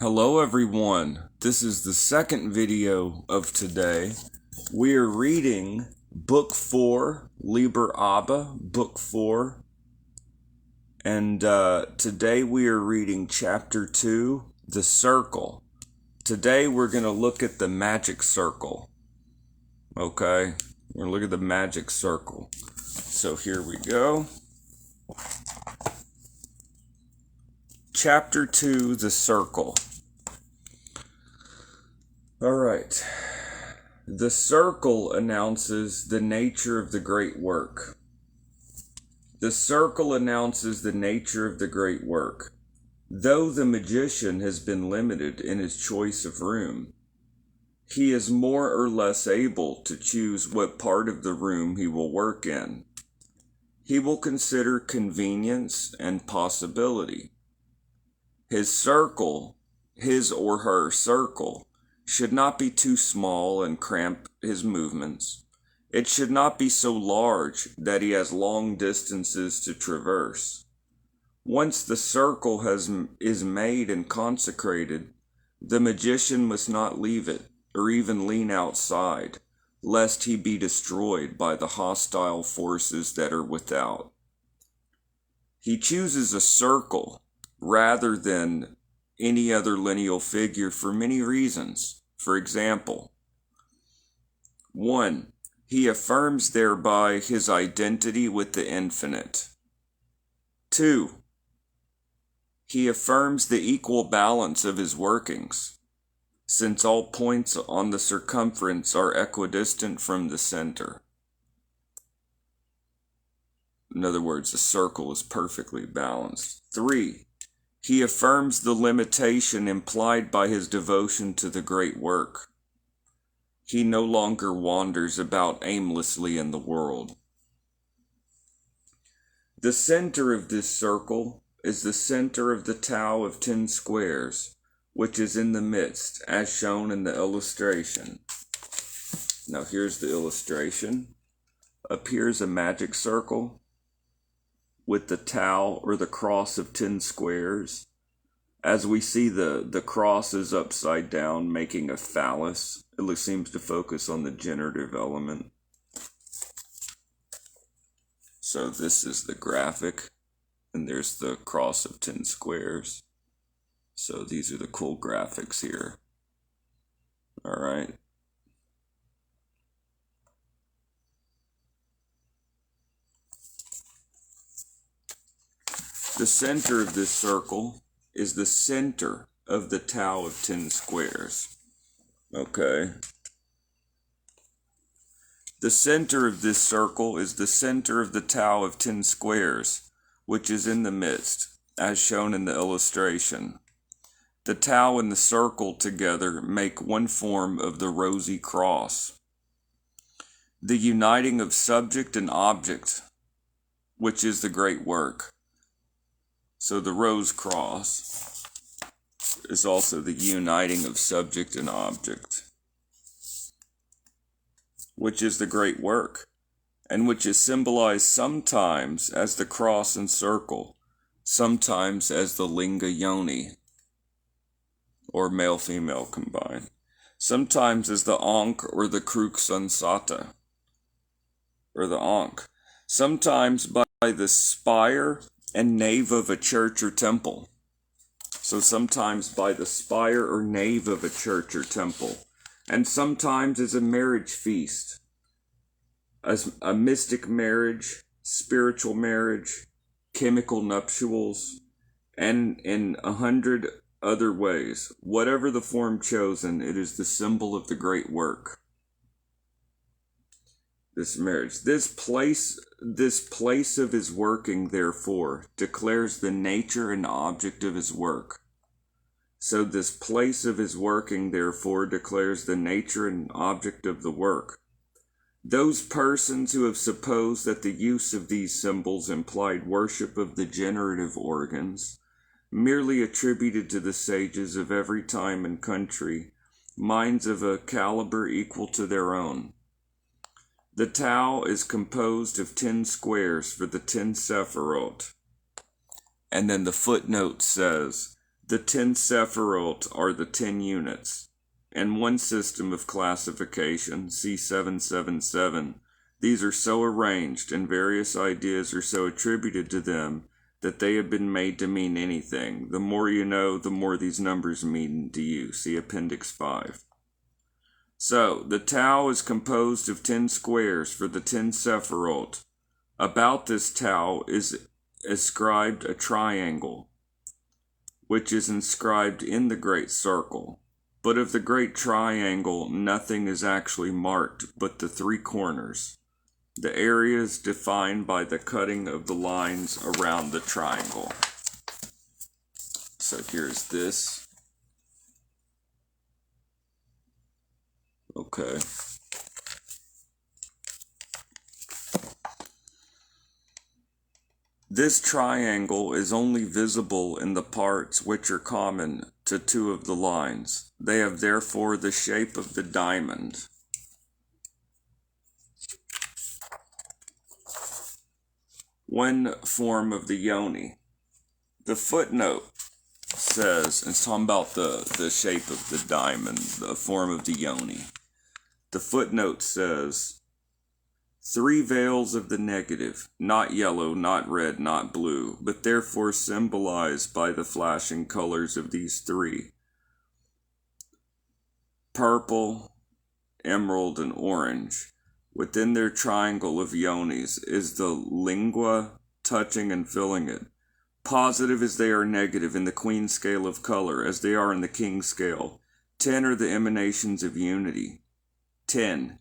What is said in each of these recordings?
Hello everyone, this is the second video of today. We are reading Book 4, Liber Book 4. And today we are reading Chapter 2, The Circle. Today we're going to look at the Magic Circle. Okay, we're going to look at the Magic Circle. So here we go. Chapter 2, The Circle. Alright. The circle announces the nature of the great work. The circle announces the nature of the great work. Though the magician has been limited in his choice of room, he is more or less able to choose what part of the room he will work in. He will consider convenience and possibility. His circle, his or her circle, should not be too small and cramp his movements. It should not be so large that he has long distances to traverse. Once the circle is made and consecrated, the magician must not leave it or even lean outside, lest he be destroyed by the hostile forces that are without. He chooses a circle rather than any other lineal figure for many reasons. For example, 1. He affirms thereby his identity with the infinite. 2. He affirms the equal balance of his workings, since all points on the circumference are equidistant from the center. In other words, the circle is perfectly balanced. 3. He affirms the limitation implied by his devotion to the great work. He no longer wanders about aimlessly in the world. The center of this circle is the center of the Tau of 10 squares, which is in the midst, as shown in the illustration. Now here's the illustration. Up here is a magic circle with the Tau, or the cross of 10 squares. As we see, the cross is upside down, making a phallus. It seems to focus on the generative element. So this is the graphic, and there's the cross of 10 squares. So these are the cool graphics here. Alright. The center of this circle is the center of the Tau of 10 squares. Okay. The center of this circle is the center of the Tau of 10 squares, which is in the midst, as shown in the illustration. The Tau and the circle together make one form of the rosy cross. The uniting of subject and object, which is the great work. So the rose cross is also the uniting of subject and object, which is the great work, and which is symbolized sometimes as the cross and circle, sometimes as the linga yoni, or male-female combined, sometimes as the ankh or the crux ansata, or the ankh, sometimes by the spire and nave of a church or temple. So sometimes by the spire or nave of a church or temple, and sometimes as a marriage feast, as a mystic marriage, spiritual marriage, chemical nuptials, and in 100 other ways. Whatever the form chosen, it is the symbol of the great work. This marriage, this place of his working, therefore, declares the nature and object of his work. So this place of his working, therefore, declares the nature and object of the work. Those persons who have supposed that the use of these symbols implied worship of the generative organs, merely attributed to the sages of every time and country minds of a caliber equal to their own. The Tau is composed of 10 squares for the 10 Sephirot. And then the footnote says, The 10 Sephiroth are the 10 units, and one system of classification, C777. These are so arranged, and various ideas are so attributed to them, that they have been made to mean anything. The more you know, the more these numbers mean to you. See Appendix 5. So, the Tau is composed of 10 squares for the 10 Sephiroth. About this Tau is ascribed a triangle, which is inscribed in the Great Circle. But of the Great Triangle, nothing is actually marked but the 3 corners. The area is defined by the cutting of the lines around the triangle. So here's this. Okay. This triangle is only visible in the parts which are common to 2 of the lines. They have therefore the shape of the diamond. One form of the yoni. The footnote says, it's talking about the shape of the diamond, the form of the yoni. The footnote says, 3 veils of the negative, not yellow, not red, not blue, but therefore symbolized by the flashing colors of these 3. Purple, emerald, and orange. Within their triangle of yonis is the lingua touching and filling it. Positive as they are negative in the queen scale of color, as they are in the king scale. 10 are the emanations of unity. 10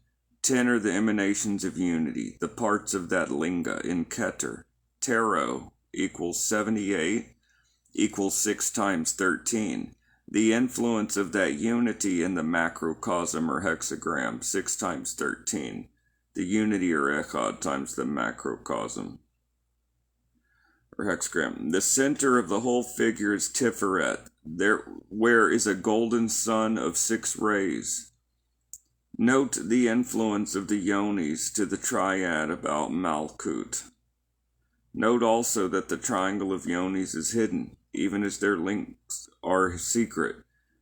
are the emanations of unity, the parts of that linga in Keter. Tarot equals 78 equals 6 times 13. The influence of that unity in the macrocosm or hexagram, 6 times 13. The unity or echad times the macrocosm or hexagram. The center of the whole figure is Tiferet, there where is a golden sun of 6 rays. Note the influence of the yonis to the triad about Malkut. Note also that the triangle of yonis is hidden, even as their links are secret.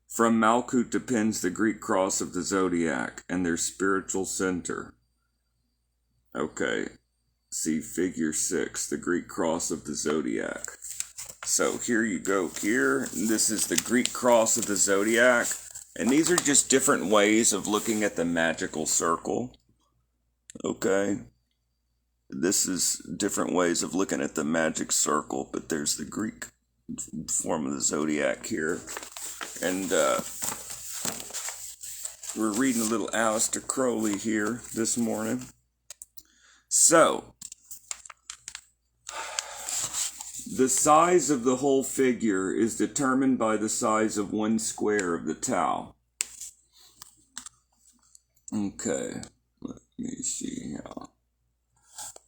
From Malkut depends the Greek cross of the zodiac and their spiritual center. Okay, see figure 6, the Greek cross of the zodiac. So here you go here. This is the Greek cross of the zodiac. And these are just different ways of looking at the magical circle. Okay. This is different ways of looking at the magic circle, but there's the Greek form of the zodiac here. And we're reading a little Aleister Crowley here this morning. So, the size of the whole figure is determined by the size of 1 square of the Tau. Okay, let me see here.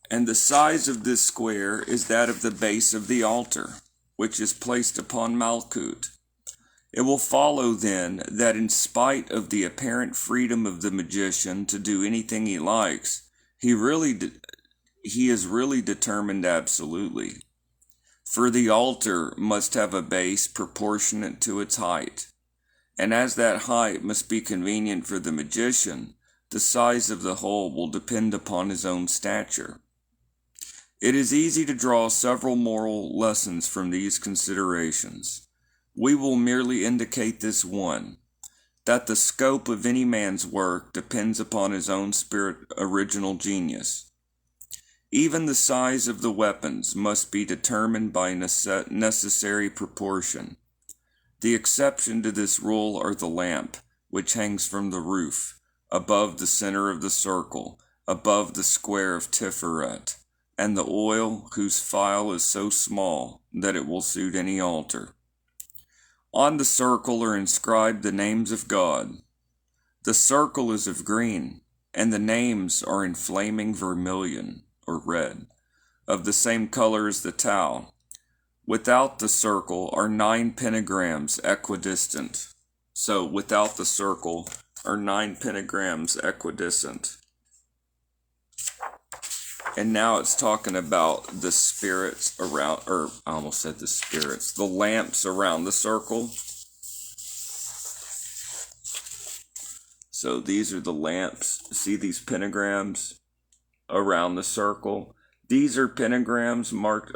And the size of this square is that of the base of the altar, which is placed upon Malkut. It will follow then that in spite of the apparent freedom of the magician to do anything he likes, he is really determined absolutely. For the altar must have a base proportionate to its height, and as that height must be convenient for the magician, the size of the whole will depend upon his own stature. It is easy to draw several moral lessons from these considerations. We will merely indicate this one, that the scope of any man's work depends upon his own original genius. Even the size of the weapons must be determined by necessary proportion. The exception to this rule are the lamp, which hangs from the roof, above the center of the circle, above the square of Tiferet, and the oil whose phial is so small that it will suit any altar. On the circle are inscribed the names of God. The circle is of green, and the names are in flaming vermilion, or red, of the same color as the Tau. Without the circle are 9 pentagrams equidistant. So without the circle are 9 pentagrams equidistant. And now it's talking about the spirits around, or I almost said the spirits, the lamps around the circle. So these are the lamps. See these pentagrams around the circle? These are pentagrams marked,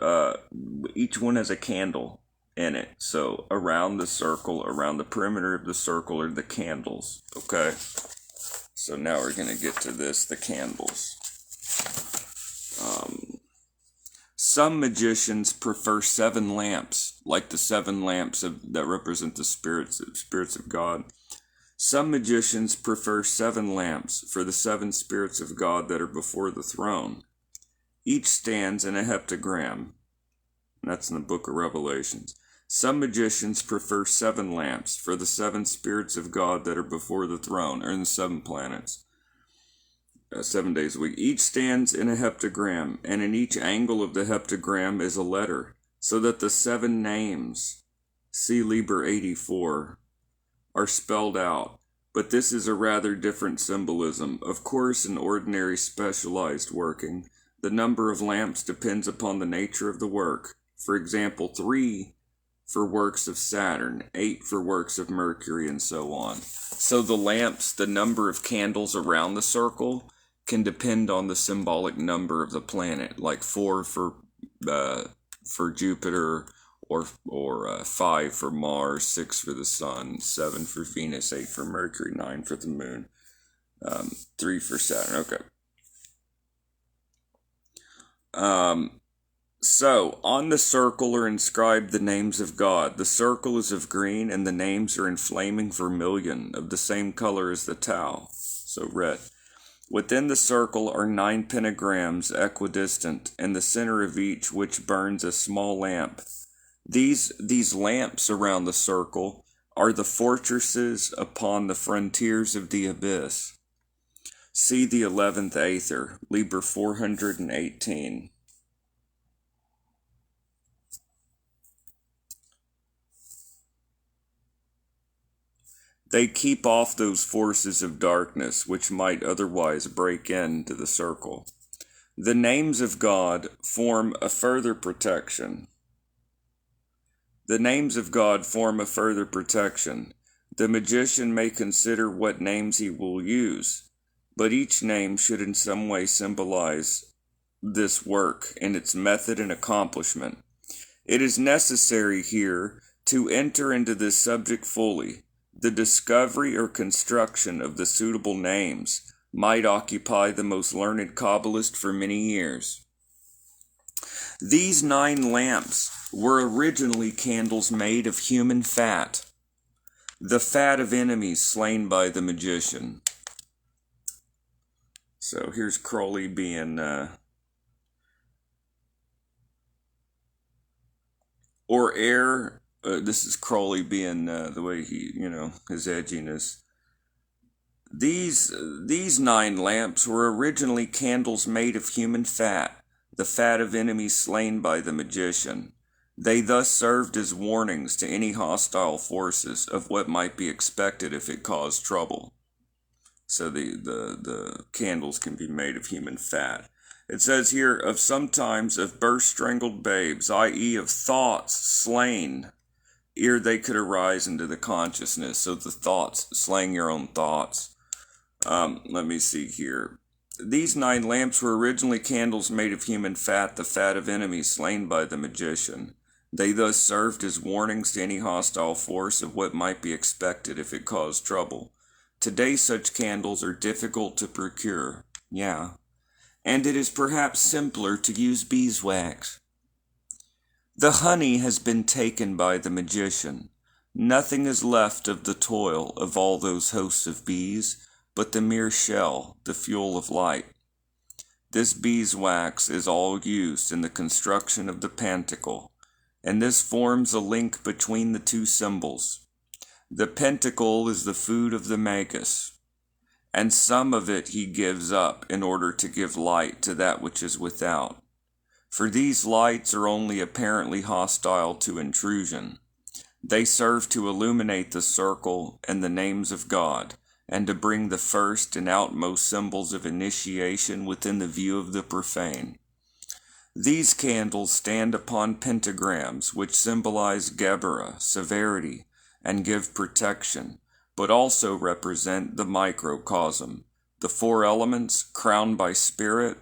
each one has a candle in it. So around the circle, around the perimeter of the circle are the candles. Okay? So now we're going to get to this, the candles. Some magicians prefer 7 lamps, like the 7 lamps that represent the spirits of God. Some magicians prefer 7 lamps for the 7 spirits of God that are before the throne. Each stands in a heptagram. That's in the book of Revelations. Some magicians prefer 7 lamps for the 7 spirits of God that are before the throne, or in the 7 planets. 7 days a week. Each stands in a heptagram, and in each angle of the heptagram is a letter, so that the 7 names, see Liber 84, are spelled out. But this is a rather different symbolism. Of course, in ordinary specialized working, the number of lamps depends upon the nature of the work. For example, 3 for works of Saturn, 8 for works of Mercury, and so on. So the lamps, the number of candles around the circle, can depend on the symbolic number of the planet, like 4 for Jupiter, or 5 for Mars, 6 for the Sun, 7 for Venus, 8 for Mercury, 9 for the Moon, 3 for Saturn. Okay. So, on the circle are inscribed the names of God. The circle is of green, and the names are in flaming vermilion, of the same color as the Tau, so red. Within the circle are 9 pentagrams equidistant, in the center of each which burns a small lamp. These lamps around the circle are the fortresses upon the frontiers of the abyss. See the 11th Aether, Liber 418. They keep off those forces of darkness which might otherwise break into the circle. The names of God form a further protection. The names of God form a further protection. The magician may consider what names he will use, but each name should in some way symbolize this work in its method and accomplishment. It is necessary here to enter into this subject fully. The discovery or construction of the suitable names might occupy the most learned Kabbalist for many years. These 9 lamps were originally candles made of human fat, the fat of enemies slain by the magician. So here's Crowley being, or air. This is Crowley being the way he, his edginess. These 9 lamps were originally candles made of human fat, the fat of enemies slain by the magician. They thus served as warnings to any hostile forces of what might be expected if it caused trouble. So the candles can be made of human fat. It says here, of sometimes of birth-strangled babes, i.e. of thoughts slain, ere they could arise into the consciousness. So the thoughts, slaying your own thoughts. Let me see here. These 9 lamps were originally candles made of human fat, the fat of enemies slain by the magician. They thus served as warnings to any hostile force of what might be expected if it caused trouble. Today such candles are difficult to procure. Yeah. And it is perhaps simpler to use beeswax. The honey has been taken by the magician. Nothing is left of the toil of all those hosts of bees, but the mere shell, the fuel of light. This beeswax is all used in the construction of the pentacle, and this forms a link between the 2 symbols. The pentacle is the food of the magus, and some of it he gives up in order to give light to that which is without. For these lights are only apparently hostile to intrusion. They serve to illuminate the circle and the names of God, and to bring the first and outmost symbols of initiation within the view of the profane. These candles stand upon pentagrams, which symbolize Gebera, severity, and give protection, but also represent the microcosm, the four elements crowned by spirit,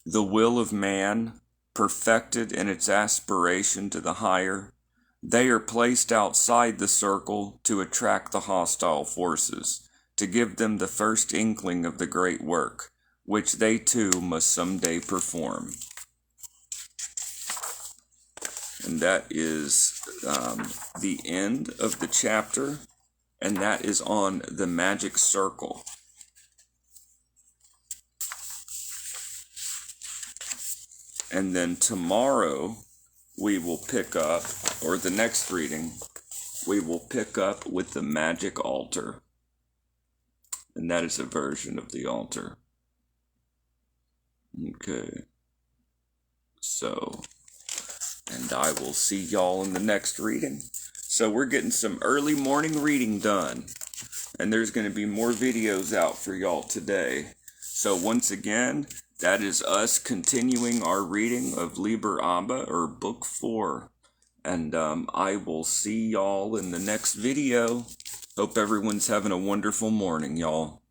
the will of man, perfected in its aspiration to the higher. They are placed outside the circle to attract the hostile forces, to give them the first inkling of the great work, which they too must someday perform. And that is the end of the chapter, and that is on the magic circle. And then tomorrow we will pick up, or the next reading, we will pick up with the magic altar. And that is a version of the altar. Okay. So, and I will see y'all in the next reading. So we're getting some early morning reading done. And there's going to be more videos out for y'all today. So once again, that is us continuing our reading of Liber Abba, or Book 4. And I will see y'all in the next video. Hope everyone's having a wonderful morning, y'all.